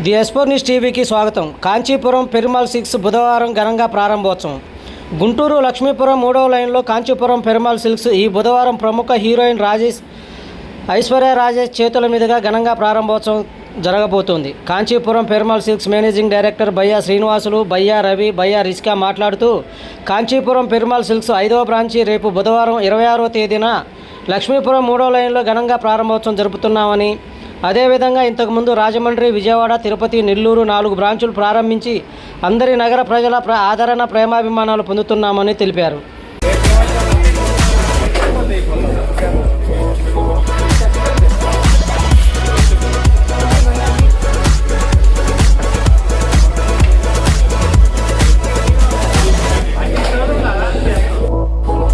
The ఎస్పోర్ news టీవీకి స్వాగతం. కాంచీపురం పెరుమాళ్ 6 బుధవారం ఘనంగా ప్రారంభోత్సవం. గుంటూరు లక్ష్మీపురం 3వ లైన్లో కాంచీపురం పెరుమాళ్ సిల్క్స్ ఈ బుధవారం ప్రముఖ హీరోయిన్ ఐశ్వర్య రాజేష్ చేతుల మీదుగా ఘనంగా ప్రారంభోత్సవం జరగబోతోంది. Kanchipuram Perumal Silks managing director Bayya Srinivasulu, Bayya Ravi, Bayya Rishka మాట్లాడుతూ కాంచీపురం పెరుమాళ్ సిల్క్స్ 5వ బ్రాంచి రేపు బుధవారం 26వ తేదీన లక్ష్మీపురం 3వ లైన్లో ఘనంగా ప్రారంభోత్సవం జరుపుతున్నామని, అదేవిధంగా ఇంతకుముందు రాజమండ్రి, విజయవాడ, తిరుపతి, నెల్లూరు 4 బ్రాంచులు ప్రారంభించి అందరి నగర ప్రజల ఆదరణ, ప్రేమాభిమానాలు పొందుతున్నామని తెలిపారు.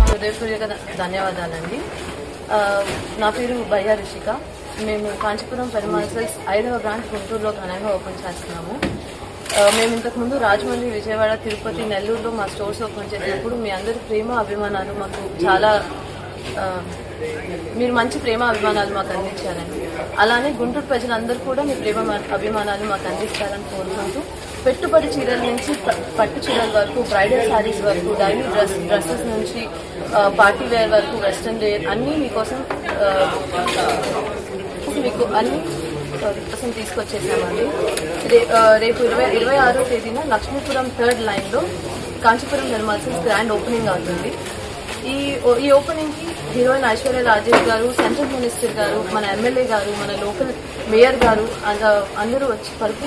హృదయపూర్వక ధన్యవాదాలండి. నా పేరు బయ్యా రిషిక. మేము కాంచీపురం పెరుమాళ్ సిల్క్స్ 5వ బ్రాంచ్ గుంటూరులో ఘనంగా ఓపెన్ చేస్తున్నాము. మేము ఇంతకుముందు రాజమండ్రి, విజయవాడ, తిరుపతి, నెల్లూరులో మా స్టోర్స్ ఓపెన్ చేసినప్పుడు మీ అందరి ప్రేమ అభిమానాలు మాకు చాలా మీరు మంచి ప్రేమ అభిమానాలు మాకు అందించారండి. అలానే గుంటూరు ప్రజలందరూ కూడా మీ ప్రేమ అభిమానాలు మాకు అందిస్తారని కోరుకుంటూ పెట్టుబడి చీరల నుంచి పట్టు చీరల వరకు, బ్రైడల్ శారీస్ వరకు, డైలీ డ్రెస్సెస్ నుంచి పార్టీ వేర్ వరకు, వెస్ట్రన్ వేర్ అన్నీ మీకోసం మీకు అన్ని కోసం తీసుకొచ్చేసామండి. రేపు 26వ తేదీన లక్ష్మీపురం 3rd లైన్లో Kanchipuram Perumal silks grand opening అవుతుంది. ఈ ఓపెనింగ్కి హీరోయిన్ ఐశ్వర్య రాజేష్ గారు, సెంట్రల్ మినిస్టర్ గారు, మన ఎమ్మెల్యే గారు, మన లోకల్ మేయర్ గారు అందరూ వచ్చి పరుపు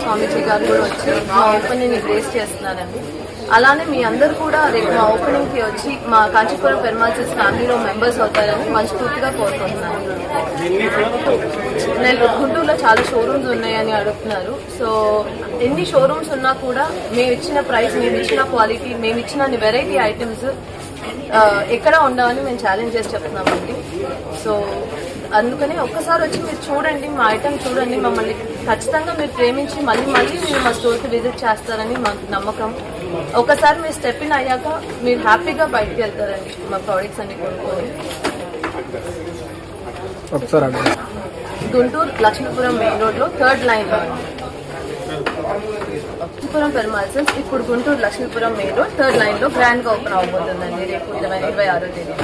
స్వామీజీ గారు కూడా వచ్చి మా ఓపెనింగ్ గ్రేస్ చేస్తున్నారండి. అలానే మీ అందరూ కూడా రేపు మా ఓపెనింగ్కి వచ్చి మా కాంచీపురం పెరుమాళ్ సిల్క్స్ ఫ్యామిలీలో మెంబర్స్ అవుతారని మనస్ఫూర్తిగా కోరుకుంటున్నాను. గుంటూరులో చాలా షోరూమ్స్ ఉన్నాయని అడుగుతున్నారు. సో ఎన్ని షోరూమ్స్ ఉన్నా కూడా మేము ఇచ్చిన ప్రైస్, మేము ఇచ్చిన క్వాలిటీ, మేము ఇచ్చిన వెరైటీ ఐటమ్స్ ఎక్కడ ఉండవని మేము ఛాలెంజ్ చేసి చెప్తున్నామండి. సో అందుకని ఒక్కసారి వచ్చి మీరు చూడండి, మా ఐటమ్ చూడండి, మమ్మల్ని ఖచ్చితంగా మీరు ప్రేమించి మళ్ళీ మీరు మా స్టోర్కి విజిట్ చేస్తారని మాకు నమ్మకం. ఒకసారి మీరు స్టెప్ ఇన్ అయ్యాక మీరు హ్యాపీగా బయటకు వెళ్తారండి మా ప్రోడక్ట్స్ అన్ని కొనుక్కొని. గుంటూరు లక్ష్మీపురం మెయిన్ రోడ్లో 3rd లైన్లో లక్ష్మీపురం పెరుమాళ్ సిల్క్స్ ఇప్పుడు Guntur Lakshmipuram main road 3rd లైన్లో గ్రాండ్గా ఓపెన్ అవబోతుందండి రేపు 26వ తేదీ.